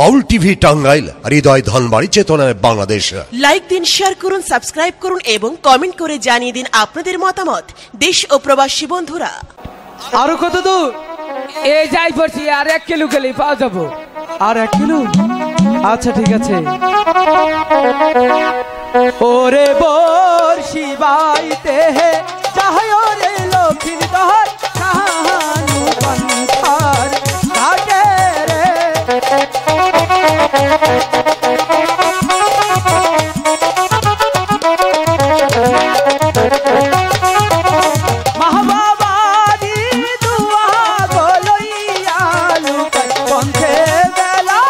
বাউল TV Tangail, হৃদয় ধনবাড়ি, চেতনায় Bangladesh. Like দিন, share করুন, সাবস্ক্রাইব করুন এবং কমেন্ট করে জানিয়ে দিন আপনাদের মতামত। দেশ ও প্রবাসী বন্ধুরা, আরো কত দূর? এই যাই পড়ছি, আর 1 কিলো গেলেই পাওয়া যাবো। আর 1 কিলো? আচ্ছা ঠিক আছে। ওরে বর্ষি বাইতে চাহায় রে লক্ষ্মীর দহর কাহানু বন্ধার ঘাটে রে। মহাবাবারি দুয়া গলইয়া লুকাই বন্ধে বেলা।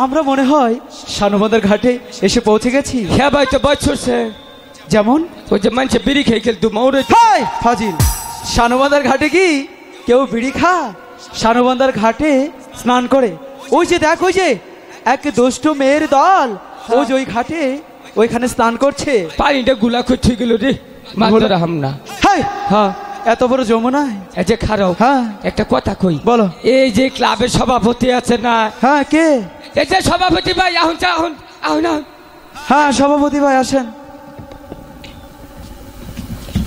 আমরা মনে হয় শানুবান্ধার ঘাটে এসে পৌঁছে গেছি। হ্যাঁ ভাই, তো বছরছে যেমন ওই যে মানুষে বিড়ি খেয়ে খেলতো মৌরে। ফাজিল, শানুবান্ধার ঘাটে কি কেউ বিড়ি খা? শানুবান্ধার ঘাটে স্নান করে। ওই যে দেখ, ওই যে এক দুষ্ট মেয়ের দল ওই যে ওই ঘাটে ওইখানে স্নান করছে। পানিটা গুলা করতে গেল রে, মাগলা রাম না। হ্যাঁ, এত বড় যমুনায় এই যে খারাপ। হ্যাঁ, একটা কথা কই, বলো। এই যে ক্লাবের সভাপতি আছে না? হ্যাঁ, কে? এই যে সভাপতি ভাই, আহুন আহুন আহুন। হ্যাঁ, সভাপতি ভাই আসেন।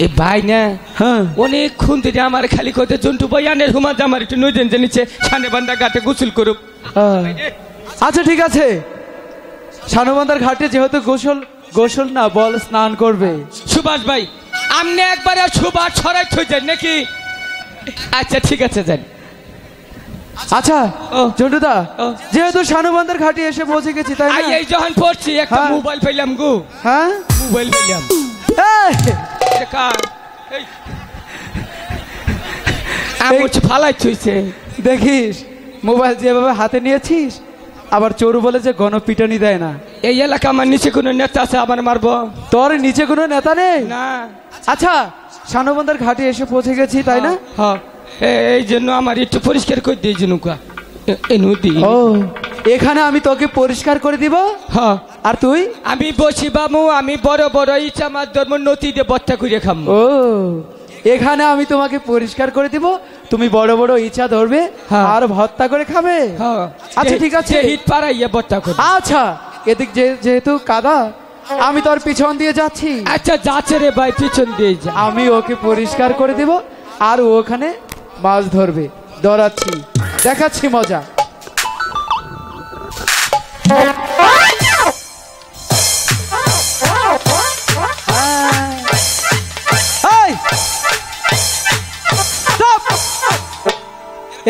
এ ভাই না, হ্যাঁ, অনেকক্ষণ থেকে আমার খালি কথা জন্টু ভাই আনের হুমা আমার একটু নদীন নিচে শানুবান্ধা ঘাটে গোসল করুক। আচ্ছা ঠিক আছে। শানুবান্ধার ঘাটে যেহেতু গোসল না বল স্নান করবে। সুভাষ ভাই, আপনি একবারে সুভাষ ছড়াই থই যান নাকি? আচ্ছা ঠিক আছে, যান। আচ্ছা জন্টুদা, যেহেতু শানুবান্ধার ঘাটে এসে পৌঁছে গেছি তাই না? এই যখন পড়ছি একটা মোবাইল পেলাম গো। হ্যাঁ, মোবাইল পেলাম। ফালাই থইছে। দেখিস মোবাইল যেভাবে হাতে নিয়েছিস, আবার চোর বলে যে গণপিটানি দেয় না। এই এলাকা আমার নিচে কোনো নেতা আছে আবার মারবো? তোর নিচে কোনো নেতা নেই না। আচ্ছা, শানুবান্ধার ঘাটে এসে পৌঁছে গেছি তাই না? হ্যাঁ, এই জন্য আমার একটু পরিষ্কার করে দিয়ে নৌকা নদী। ও, এখানে আমি তোকে পরিষ্কার করে দিব। হ্যাঁ, আর তুই? আমি বসি বামু, আমি বড় বড় ইচ্ছা মাছ ধর্ম নদীতে বত্তা করে খাবো। ও, এখানে আমি তোমাকে পরিষ্কার করে দিব, তুমি বড় বড় ইচ্ছা ধরবে আর ভর্তা করে খাবে। আচ্ছা ঠিক আছে, হিট পাড়াইয়া বত্তা করে। আচ্ছা, এদিক যেহেতু কাদা, আমি তোর পিছন দিয়ে যাচ্ছি। আচ্ছা যাচ্ছে রে ভাই, পিছন দিয়ে যা। আমি ওকে পরিষ্কার করে দিব আর ওখানে মাছ ধরবে। ধরাচ্ছি, দেখাচ্ছি মজা।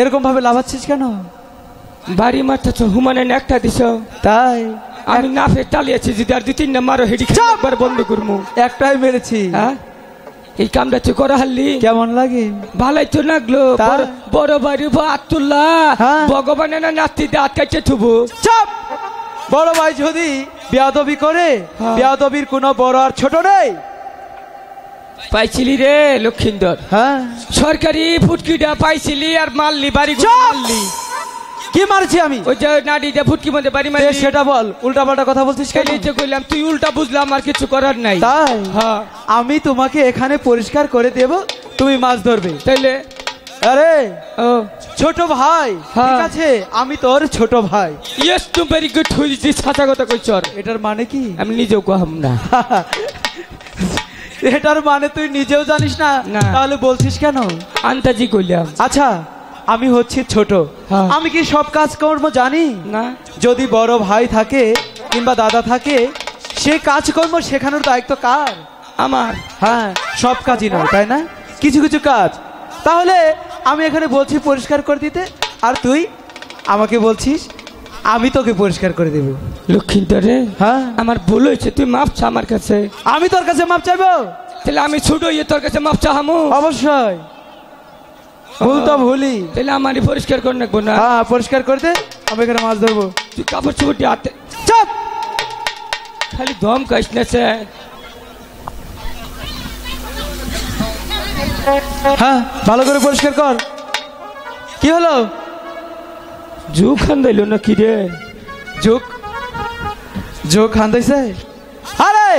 এরকম ভাবে লাভাচ্ছিস কেন? বাড়ি মারতেছ, হুমানে একটা দিছ তাই আমি না ফের টালিয়েছি। যদি আর 2-3 মারো হেডি একবার বন্ধ করবো। একটাই মেরেছি। হ্যাঁ, এই কামটা তুই করা হারলি। কেমন লাগে? ভালাই তো লাগলো। বড় বাড়ি আতুল্লাহ ভগবানের না নাতিতে আটকাইছে থুবু। চাপ! বড় ভাই যদি বেয়াদবি করে, বেয়াদবির কোনো বড় আর ছোট নেই। পাইছিলি রে লক্ষিন্দর? হ্যাঁ, সরকারি ফুটকিটা পাইছিলি আর মারলি, বাড়ি মারলি। কি মারছি আমি? ওই যে নাড়িতে ফুটকি মধ্যে বাড়ি মারলি। সেটা বল, উল্টা পাল্টা কথা বলছিস কেন? কইলাম তুই উল্টা বুঝলে, আমার কিছু করার নাই। তাই আমি তোমাকে এখানে পরিষ্কার করে দেব, তুমি মাছ ধরবে। তাইলে আরে ছোট ভাই, ঠিক আছে, আমি তোর ছোট ভাই। ইয়েস, তুমি ভেরি গুড। হইছি ছাতা কথা কইছ। এটার মানে কি? আমি নিজেও কহাম না। এটার মানে তুই নিজেও জানিস না, তাহলে বলছিস কেন? আন্তাজি কইলাম। আচ্ছা, আমি হচ্ছি ছোট, আমি কি সব কাজ কর্ম জানি না? যদি বড় ভাই থাকে কিংবা দাদা থাকে, সে কাজকর্ম শেখানোর দায়িত্ব কার? আমার। হ্যাঁ, সব কাজই নয় তাই না, কিছু কিছু কাজ। তাহলে আমি এখানে বলছি পরিষ্কার করে দিতে, আর তুই আমাকে বলছিস আমি তোকে পরিষ্কার করে দেব। লক্ষ্মীন্দরে, হ্যাঁ আমার ভুল হয়েছে, তুই মাপ চা আমার কাছে। আমি তোর কাছে মাপ চাইবো? তাহলে আমি ছোট ইয়ে তোর কাছে মাপ চাহামো? অবশ্যই, ভুল তো ভুলই। তাহলে আমারই পরিষ্কার করে রাখবো না? হ্যাঁ পরিষ্কার করতে, আমি এখানে মাছ ধরবো। তুই কাপড় চোপড় হাতে চুপ, খালি দম কাইস না স্যার। হ্যাঁ ভালো করে পরিষ্কার কর। কি হলো? জু খান দিল না কি রে? যোগ যোগ খান্দাইছে? আরে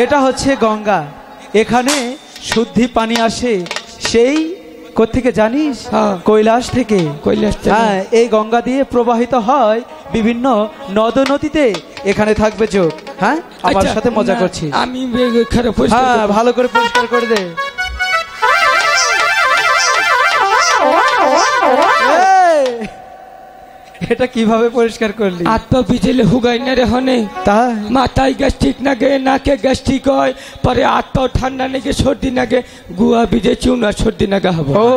এটা হচ্ছে গঙ্গা, এখানে শুদ্ধি পানি আসে। সেই কোত্থেকে জানিস? হ্যাঁ। কৈলাস থেকে। কৈলাস থেকে? হ্যাঁ, এই গঙ্গা দিয়ে প্রবাহিত হয় বিভিন্ন নদ নদীতে। এখানে থাকবে যোগ। হ্যাঁ আমার আচ্ছা, সাথে মজা না, করছি। আমি খারাপ পরিষ্কার হ্যাঁ করবো। ভালো করে পরিষ্কার করে দে। এই, এটা কিভাবে পরিষ্কার করলি? হাত পা ভিজেলে হুগাই না রে হনে। তাই মাথায় গ্যাস ঠিক না গে, নাকে গ্যাস ঠিক হয়, পরে হাত পাও ঠান্ডা নাগে, সর্দি নাগে, গুয়া ভিজে চুনা সর্দি নাগা হবো। ও,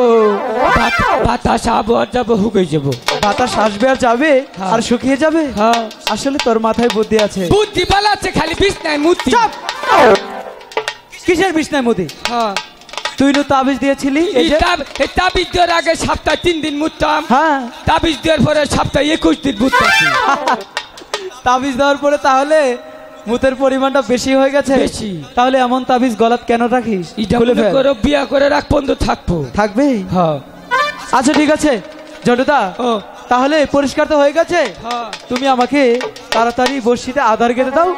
বাতাস আবহাওয়া যাবো, হুগাই যাবো। বাতাস আসবে আর যাবে, হ্যাঁ। আর শুকিয়ে যাবে। হ্যাঁ, আসলে তোর মাথায় বুদ্ধি আছে। বুদ্ধি বালা আছে, খালি বিষ নাই মুতি। চাপ! কিসের বিছনায় মুদি? হ্যাঁ, তুই তো তাবিজ দিয়েছিলি এই যে। এই তাবিজ দেওয়ার আগে সপ্তাহে 3 দিন মুততাম। হ্যাঁ তাবিজ দেওয়ার পরে সপ্তাহে 21 দিন মুততাম। তাবিজ দেওয়ার পরে তাহলে মুতের পরিমাণটা বেশি হয়ে গেছে। বেশি। তাহলে এমন তাবিজ গলাত কেন রাখিস? এটা খুলে মনে ফেল। করো বিয়া করে রাখ বন্ধ থাকবো। থাকবে? হ্যাঁ। আচ্ছা ঠিক আছে জটুদা, ও তাহলে পরিষ্কার তো হয়ে গেছে। হ্যাঁ, তুমি আমাকে তাড়াতাড়ি বড়শিতে আধার গেঁথে দাও,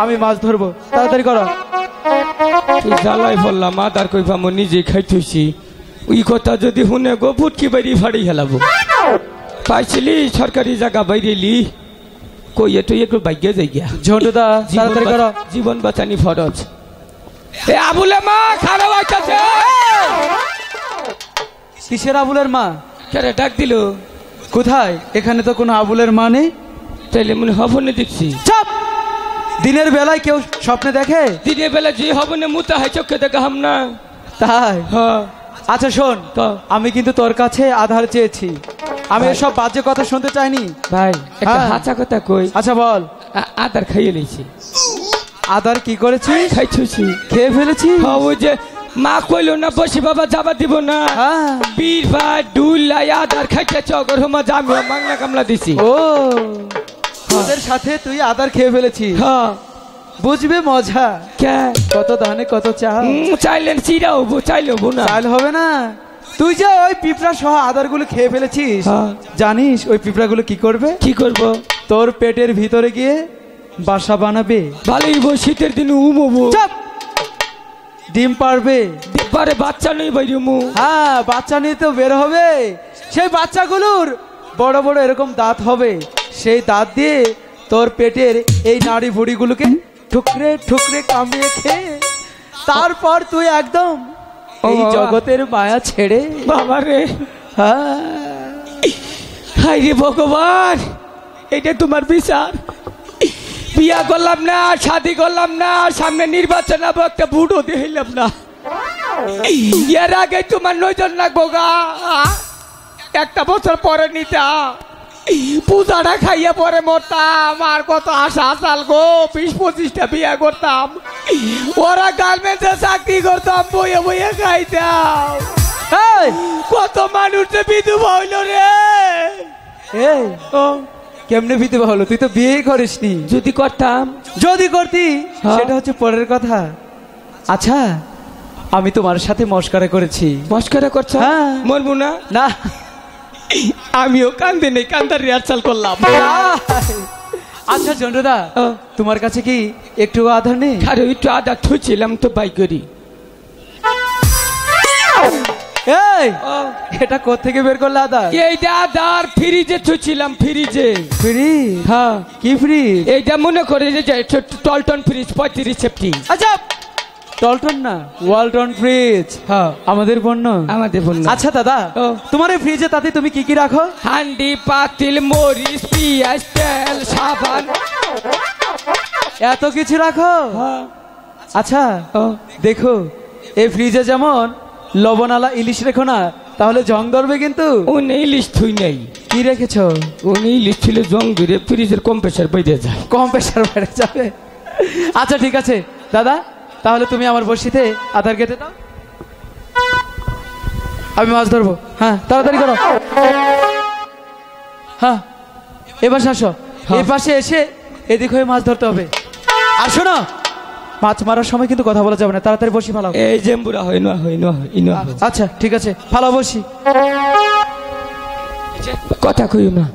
আমি মাছ ধরবো। তাড়াতাড়ি করো। তুই জ্বালাই বললাম আদার কই পামো, নিজে খাইতেছি। ওই কথা যদি শুনে গো ফুটকি বাইরে ফাড়ি হেলাবো। পাইছিলি সরকারি জায়গা বাইরেলি, কই তুই একটু বাইকে যাই গিয়া। ঝন্টুদা তাড়াতাড়ি করো। জীবন বাঁচানি ফরজ। এ আবুলে মা খারাপ হইতাছে। কিসের আবুলের মা? কেরে ডাক দিল? কোথায়? এখানে তো কোনো আবুলের মা নেই। তাইলে মনে হবনে দেখছি। চাপ! দিনের বেলায় কেউ স্বপ্নে দেখে? দিনের বেলা যে হবনে মুতা হয় চোখে দেখা হাম না। তাই? হ্যাঁ। আচ্ছা শোন, আমি কিন্তু তোর কাছে আধার চেয়েছি, আমি এসব বাজে কথা শুনতে চাইনি। ভাই একটা হ্যাঁ। হাঁচা কথা কই। আচ্ছা বল। আদার খাইয়ে নিয়েছি। আধার কি করেছিস? খাইছি। খেয়ে ফেলেছি? হ্যাঁ, ওই যে মা কইলো না বসে বাবা যাবা দিব না। হ্যাঁ। বীর ভাই ডুলাই আদার খাইতে চগর হমা জামিও মাংনা কামলা দিছি। ও, তোদের সাথে তুই আধার খেয়ে ফেলেছিস? হ্যাঁ। বুঝবে মজা। কে? কত ধানে কত চাল। চাইলেন চিরা হবো, চাইলে হবো না। চাল হবে না। তুই যে ওই পিঁপড়া সহ আধার গুলো খেয়ে ফেলেছিস, হ্যাঁ। জানিস ওই পিঁপড়া গুলো কি করবে? কি করবো? তোর পেটের ভিতরে গিয়ে বাসা বানাবে। ভালোই বো, শীতের দিনে উমবো। চাপ! ডিম পারবে। পারে বাচ্চা নেই বাইরে উমু। হ্যাঁ, বাচ্চা নিয়ে তো বের হবে। সেই বাচ্চাগুলোর বড় বড় এরকম দাঁত হবে, সেই দাঁত দিয়ে তোর পেটের এই নাড়ি ভুড়িগুলোকে ঠুকরে ঠুকরে কামড়িয়ে খেয়ে তারপর তুই একদম এই জগতের মায়া ছেড়ে। বাবা রে, হ্যাঁ। হাই রে ভগবান, এটা তোমার বিচার। বিয়া করলাম না, শাদি করলাম না, সামনে নির্বাচন হবো, একটা বুড়ো দিলাম না। এর আগে তোমার নজর রাখবো গা, একটা বছর পরে নিতা পূজাটা খাইয়া পরে মরতাম। আর কত আশা আসাল গো, 20-25টা বিয়া করতাম, ওরা গার্মেন্টসে চাকরি করতাম, বইয়ে বইয়ে খাইতাম। কত মানুষ যে বিধবা হইল রে। এই কেমনে বিধবা হলো? তুই তো বিয়ে করিসনি। যদি করতাম? যদি করতি সেটা হচ্ছে পরের কথা। আচ্ছা, আমি তোমার সাথে মস্করা করেছি। মস্করা করছো? হ্যাঁ। মরবো না? না, আমিও কান্দে নেই, কান্দার রিহার্সাল করলাম। আচ্ছা চন্দ্রদা, তোমার কাছে কি একটু আধার নেই? আরে একটু আদা থুইছিলাম তো বাই করি। এই, এটা কোত্থেকে বের করলে আধার? এইটা আদার ফ্রিজে থুইছিলাম, ফ্রিজে। ফ্রিজ? হ্যাঁ। কি ফ্রিজ? এইটা মনে করে যে টলটন ফ্রিজ, 35 সেফটি। আচ্ছা, টলটন না, ওয়ালটন ফ্রিজ। হ্যাঁ, আমাদের পণ্য। আমাদের পণ্য। আচ্ছা দাদা, তোমার এই ফ্রিজে তাতে তুমি কি কি রাখো? হান্ডি, পাতিল, মরিচ, পিঁয়াজ, তেল, সাবান, এত কিছু রাখো? হ্যাঁ। আচ্ছা দেখো, এই ফ্রিজে যেমন লবণালা ইলিশ রেখো না, তাহলে জং ধরবে কিন্তু। ও নেই লিস্ট থুই নেই। কি রেখেছো? ও নেই লিস্ট ছিল জং ধরে ফ্রিজের কম্প্রেসার বেঁধে যায়। কম্প্রেসার বেড়ে যাবে। আচ্ছা ঠিক আছে দাদা, তাহলে তুমি আমার বড়শিতে আধার কেটে দাও, আমি মাছ ধরবো। হ্যাঁ তাড়াতাড়ি করো। হ্যাঁ এবার আসো, এই পাশে এসে এদিক হয়ে মাছ ধরতে হবে। আর শোনো, মাছ মারার সময় কিন্তু কথা বলা যাবে না, তাড়াতাড়ি বসি ফালাও। এই জেম্বুরা হয় না হয় না হয় না। আচ্ছা ঠিক আছে, ফালাও বসি। কথা কইও না।